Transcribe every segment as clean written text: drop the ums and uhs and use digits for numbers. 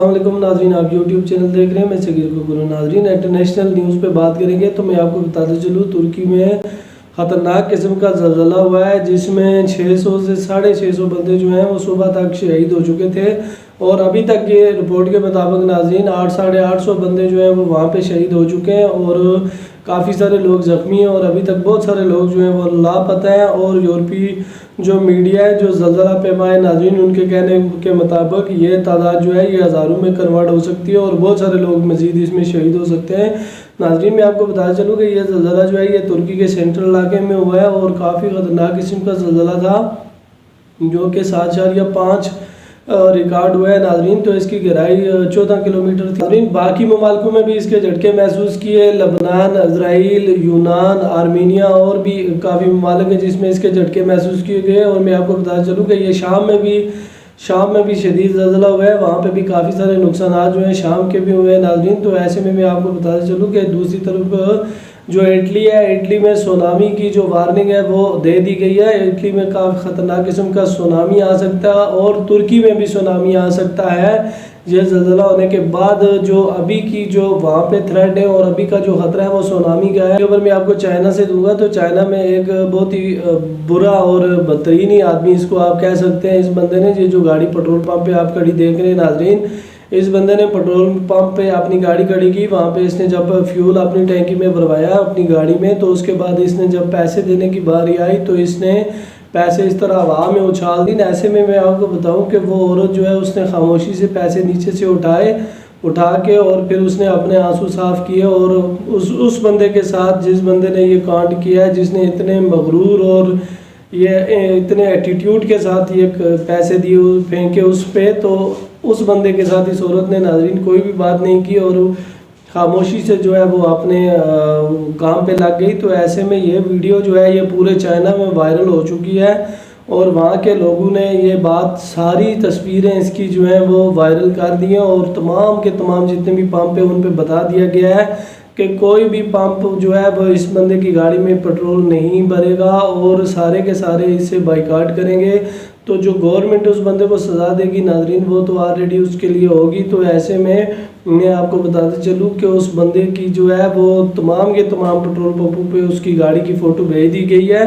السلام علیکم ناظرین، آپ یوٹیوب چینل دیکھ رہے ہیں، میں صغیر گلو۔ ناظرین، انٹرنیشنل نیوز پہ بات کریں گے تو میں آپ کو بتاتے چلوں ترکی میں خطرناک قسم کا زلزلہ ہوا ہے، جس میں 600 سے 650 بندے جو ہیں وہ صبح تک شہید ہو چکے تھے، اور ابھی تک یہ رپورٹ کے مطابق ناظرین 800-850 بندے جو ہیں وہ وہاں پہ شہید ہو چکے ہیں، اور کافی سارے لوگ زخمی ہیں، اور ابھی تک بہت سارے لوگ جو ہیں وہ لاپتہ ہیں۔ اور یورپی جو میڈیا ہے، جو زلزلہ پیما ہے ناظرین، ان کے کہنے کے مطابق یہ تعداد جو ہے یہ ہزاروں میں کنورٹ ہو سکتی ہے، اور بہت سارے لوگ مزید اس میں شہید ہو سکتے ہیں۔ ناظرین، میں آپ کو بتا چلوں کہ یہ زلزلہ جو ہے یہ ترکی کے سینٹرل علاقے میں ہوا ہے، اور کافی خطرناک قسم کا زلزلہ تھا، جو کہ 7.5 ریکارڈ ہوا ہے ناظرین۔ تو اس کی گہرائی 14 کلومیٹر تھی ناظرین۔ باقی ممالکوں میں بھی اس کے جھٹکے محسوس کیے، لبنان، اسرائیل، یونان، آرمینیا اور بھی کافی ممالک ہیں جس میں اس کے جھٹکے محسوس کیے گئے۔ اور میں آپ کو بتا چلوں کہ یہ شام میں بھی شدید زلزلہ ہوا ہے، وہاں پہ بھی کافی سارے نقصانات جو ہیں شام کے بھی ہوئے ہیں ناظرین۔ تو ایسے میں آپ کو بتاتے چلوں کہ دوسری طرف جو اٹلی ہے، اٹلی میں سونامی کی جو وارننگ ہے وہ دے دی گئی ہے۔ اٹلی میں کافی خطرناک قسم کا سونامی آ سکتا ہے، اور ترکی میں بھی سونامی آ سکتا ہے یہ زلزلہ ہونے کے بعد۔ جو ابھی کی جو وہاں پہ تھریٹ ہے اور ابھی کا جو خطرہ ہے وہ سونامی کا ہے۔ اگر میں آپ کو چائنا سے دوں گا تو چائنا میں ایک بہت ہی برا اور بدترین ہی آدمی اس کو آپ کہہ سکتے ہیں، اس بندے نے یہ جو گاڑی پیٹرول پمپ پہ آپ کھڑی دیکھ رہے ہیں ناظرین، اس بندے نے پیٹرول پمپ پہ اپنی گاڑی کھڑی کی، وہاں پہ اس نے جب فیول اپنی ٹینکی میں بھروایا اپنی گاڑی میں، تو اس کے بعد اس نے جب پیسے دینے کی باری آئی تو اس نے پیسے اس طرح ہوا میں اچھال دی۔ ایسے میں آپ کو بتاؤں کہ وہ عورت جو ہے اس نے خاموشی سے پیسے نیچے سے اٹھا کے اور پھر اس نے اپنے آنسو صاف کیے، اور اس بندے کے ساتھ جس بندے نے یہ کانڈ کیا ہے، جس نے اتنے مغرور اور یہ اتنے ایٹیٹیوڈ کے ساتھ یہ پیسے دیے پھینکے اس پہ، تو اس بندے کے ساتھ اس عورت نے ناظرین کوئی بھی بات نہیں کی، اور خاموشی سے جو ہے وہ اپنے کام پہ لگ گئی۔ تو ایسے میں یہ ویڈیو جو ہے یہ پورے چائنا میں وائرل ہو چکی ہے، اور وہاں کے لوگوں نے یہ بات ساری تصویریں اس کی جو ہیں وہ وائرل کر دی ہیں، اور تمام کے تمام جتنے بھی پمپ ہیں ان پہ بتا دیا گیا ہے کہ کوئی بھی پمپ جو ہے وہ اس بندے کی گاڑی میں پیٹرول نہیں بھرے گا، اور سارے کے سارے اسے بائیکاٹ کریں گے۔ تو جو گورنمنٹ اس بندے کو سزا دے گی ناظرین وہ تو آلریڈی اس کے لیے ہوگی۔ تو ایسے میں آپ کو بتاتے چلوں کہ اس بندے کی جو ہے وہ تمام کے تمام پیٹرول پمپوں پہ اس کی گاڑی کی فوٹو بھیج دی گئی ہے۔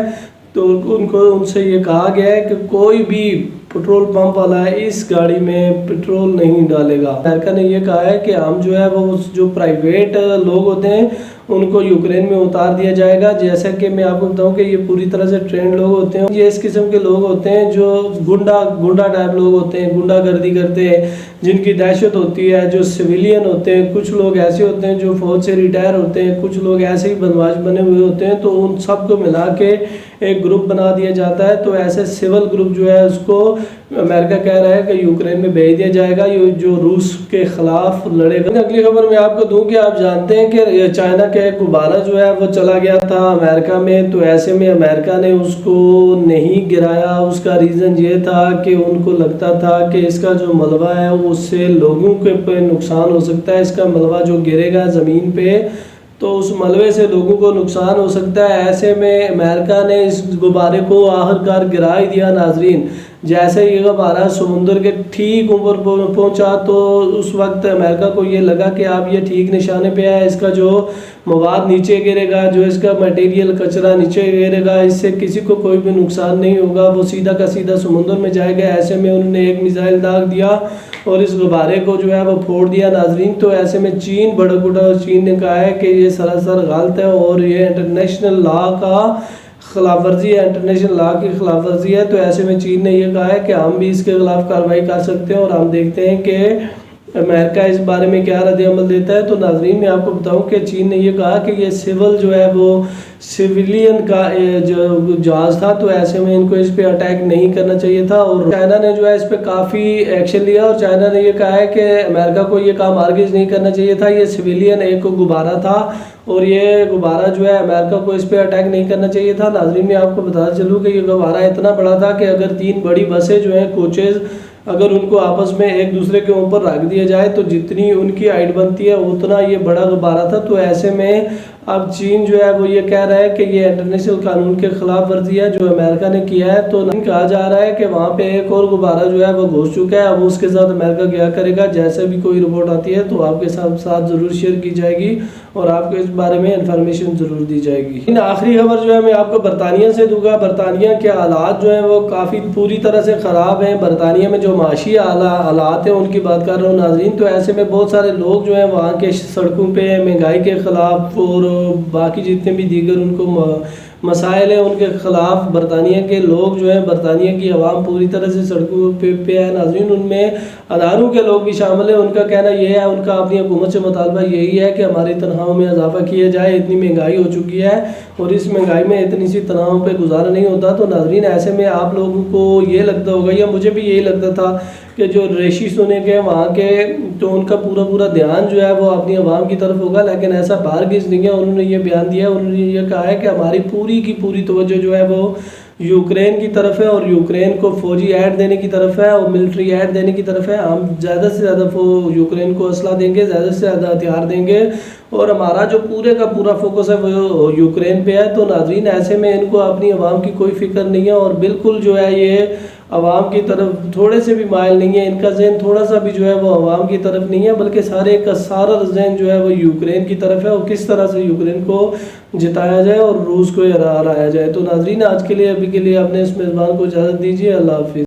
تو ان سے یہ کہا گیا ہے کہ کوئی بھی پیٹرول پمپ والا ہے اس گاڑی میں پیٹرول نہیں ڈالے گا۔ امریکہ نے یہ کہا ہے کہ ہم جو ہے وہ جو پرائیویٹ لوگ ہوتے ہیں ان کو یوکرین میں اتار دیا جائے گا۔ جیسا کہ میں آپ کو بتاؤں کہ یہ پوری طرح سے ٹرینڈ لوگ ہوتے ہیں، یہ اس قسم کے لوگ ہوتے ہیں جو گنڈا ٹائپ لوگ ہوتے ہیں، گنڈا گردی کرتے ہیں، جن کی دہشت ہوتی ہے، جو سویلین ہوتے ہیں، کچھ لوگ ایسے ہوتے ہیں جو فوج سے ریٹائر ہوتے ہیں، کچھ لوگ ایسے ہی بدماش بنے ہوئے ہوتے ہیں، تو ان سب کو ملا کے ایک گروپ بنا دیا جاتا ہے۔ تو ایسے سول گروپ جو ہے اس کو امریکہ کہہ رہا ہے کہ یوکرین میں بھیج دیا جائے گا، یہ جو روس کے خلاف لڑے گا۔ اگلی خبر میں آپ کو دوں کہ آپ جانتے ہیں کہ چائنا کا ایک غبارہ جو ہے وہ چلا گیا تھا امریکہ میں، تو ایسے میں امریکہ نے اس کو نہیں گرایا۔ اس کا ریزن یہ تھا کہ ان کو لگتا تھا کہ اس کا جو ملبہ ہے اس سے لوگوں کے پہ نقصان ہو سکتا ہے، اس کا ملبہ جو گرے گا زمین پہ تو اس ملبے سے لوگوں کو نقصان ہو سکتا ہے۔ ایسے میں امریکہ نے اس غبارے کو آخرکار گرا ہی دیا ناظرین۔ جیسے یہ غبارہ سمندر کے ٹھیک اوپر پہنچا تو اس وقت امریکہ کو یہ لگا کہ اب یہ ٹھیک نشانے پہ ہے، اس کا جو مواد نیچے گرے گا، جو اس کا میٹیریل کچرا نیچے گرے گا، اس سے کسی کو کوئی بھی نقصان نہیں ہوگا، وہ سیدھا کا سیدھا سمندر میں جائے گا۔ ایسے میں انہوں نے ایک میزائل داغ دیا اور اس غبارے کو جو ہے وہ پھوڑ دیا ناظرین۔ تو ایسے میں چین بڑک اٹھا، چین نے کہا ہے کہ یہ سراسر غلط ہے اور یہ انٹرنیشنل لا کا خلاف ورزی ہے، انٹرنیشنل لا کی خلاف ورزی ہے۔ تو ایسے میں چین نے یہ کہا ہے کہ ہم بھی اس کے خلاف کارروائی کر سکتے ہیں، اور ہم دیکھتے ہیں کہ امریکہ اس بارے میں کیا رد عمل دیتا ہے۔ تو ناظرین میں آپ کو بتاؤں کہ چین نے یہ کہا کہ یہ سول جو ہے وہ سویلین کا جو جہاز تھا، تو ایسے میں ان کو اس پہ اٹیک نہیں کرنا چاہیے تھا، اور چائنا نے جو ہے اس پہ کافی ایکشن لیا، اور چائنا نے یہ کہا ہے کہ امریکہ کو یہ کام ہرگز نہیں کرنا چاہیے تھا۔ یہ سویلین ایک غبارہ تھا، اور یہ غبارہ جو ہے امریکہ کو اس پہ اٹیک نہیں کرنا چاہیے تھا۔ ناظرین میں آپ کو بتا چلوں کہ یہ غبارہ اتنا بڑا تھا کہ اگر 3 بڑی بسیں جو ہیں کوچز اگر ان کو آپس میں ایک دوسرے کے اوپر رکھ دیا جائے تو جتنی ان کی ہائٹ بنتی ہے اتنا یہ بڑا غبارہ تھا۔ تو ایسے میں اب چین جو ہے وہ یہ کہہ رہا ہے کہ یہ انٹرنیشنل قانون کے خلاف ورزی ہے جو امریکہ نے کیا ہے، تو کہا جا رہا ہے کہ وہاں پہ ایک اور غبارہ جو ہے وہ گھس چکا ہے، اب اس کے ساتھ امریکہ کیا کرے گا۔ جیسے بھی کوئی رپورٹ آتی ہے تو آپ کے ساتھ ضرور شیئر کی جائے گی اور آپ کو اس بارے میں انفارمیشن ضرور دی جائے گی۔ آخری خبر جو ہے میں آپ کو برطانیہ سے دوں گا۔ برطانیہ کے حالات جو ہیں وہ کافی پوری طرح سے خراب ہیں۔ برطانیہ میں جو معاشی حالات ہیں ان کی بات کر رہا ہوں ناظرین، تو ایسے میں بہت سارے لوگ جو ہیں وہاں کے سڑکوں پہ مہنگائی کے خلاف اور باقی جتنے بھی دیگر ان کو مسائل ہیں ان کے خلاف برطانیہ کے لوگ جو ہیں، برطانیہ کی عوام پوری طرح سے سڑکوں پہ ہے ناظرین۔ ان میں ہزاروں کے لوگ بھی شامل ہیں۔ ان کا کہنا یہ ہے، ان کا اپنی حکومت سے مطالبہ یہی ہے کہ ہماری تنخواہوں میں اضافہ کیا جائے، اتنی مہنگائی ہو چکی ہے اور اس مہنگائی میں اتنی سی تنخواہوں پہ گزارا نہیں ہوتا۔ تو ناظرین ایسے میں آپ لوگوں کو یہ لگتا ہوگا یا مجھے بھی یہی لگتا تھا کہ جو ریشی سنک ہیں وہاں کے، تو ان کا پورا دھیان جو ہے وہ اپنی عوام کی طرف ہوگا، لیکن ایسا ہرگز نہیں ہے۔ انہوں نے یہ بیان دیا، انہوں نے یہ کہا ہے کہ ہماری پوری کی پوری توجہ جو ہے وہ یوکرین کی طرف ہے اور یوکرین کو فوجی ایڈ دینے کی طرف ہے اور ملٹری ایڈ دینے کی طرف ہے۔ ہم زیادہ سے زیادہ یوکرین کو اسلحہ دیں گے، زیادہ سے زیادہ ہتھیار دیں گے اور ہمارا جو پورے کا پورا فوکس ہے وہ یوکرین پہ ہے۔ تو ناظرین ایسے میں ان کو اپنی عوام کی کوئی فکر نہیں ہے اور بالکل جو ہے یہ عوام کی طرف تھوڑے سے بھی مائل نہیں ہے، ان کا ذہن تھوڑا سا بھی جو ہے وہ عوام کی طرف نہیں ہے، بلکہ سارے کا سارا ذہن جو ہے وہ یوکرین کی طرف ہے اور کس طرح سے یوکرین کو جتایا جائے اور روس کو ہرایا جائے۔ تو ناظرین آج کے لیے ابھی کے لیے اپنے اس میزبان کو اجازت دیجیے، اللہ حافظ۔